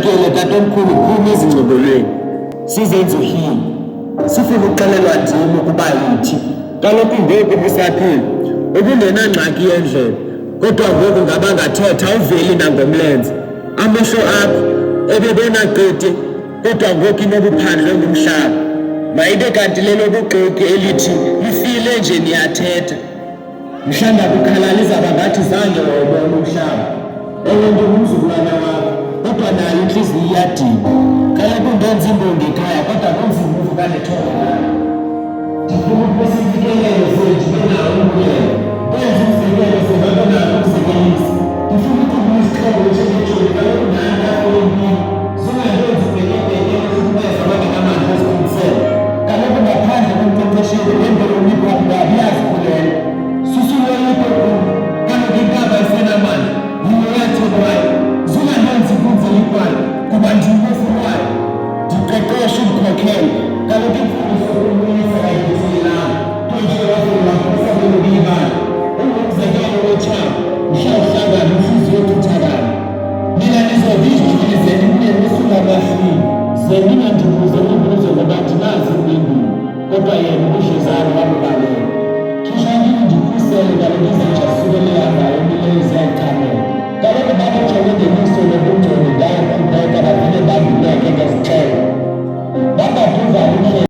Sikwamkele tatomkhulu phuma ezingcobolweni. Sizenze uhini. Sifuna ukuxelelwa nzima ukuba yithi. Kaloku ngoku busaphila. Ubungenangxaki yendlela. Kodwa ngoku ngaba ngathetha uveli nangomlenze. Amehlo akho ebebona gqithe kodwa ngoku inobuphandle ngumhlaba. Mayibe kanti lelo buxoki elithi lifile nje niyathetha. Mhlawumbi ukukhalala izaba ngathi zange wawubona umhlaba. Ewe ngumzukulwana wakho kodwa nayo inhliziyo iyadinga. Kaloku ndenza imbongi ekhaya kodwa nomzimba uvuka nethoba. Ndifuna ukusikelelo zethu benawo umyelo. Benza umzekelo sebabonako ukusekelisa. Ndifuna ukuba isixhobo esingetshoni kaloku nani apho empini. Zingandenzi ubhekebheke ezikumeza abangenamandla eziqiniselo. Kaloku ngaphandle komqeqesheli wemvelo imibhobho yabo iyazikhulela. Susuloyiko kum, kaloku inkaba isenamandla. Yilo yathekwayo. Zingandenzi kunzelikwayo kuba ndiyimofulwayo. Ndiqeqeshe umkhokhelo. Kaloku imfundiso yokulungisa kayithethilanga. Ntonje wafuna ukusabela ubiyibala. Ungumzekelo wotshaba. Mhlawuhlangana inhliziyo yokuthakala. Mina nizovizwe zenu kuye nisuka abahlini. Zeningandikuze imibuzo ngoba ndinazi impendulo. Kodwa yena ubudlezane wabubalela. Khishani ndikhusele kaloku izinja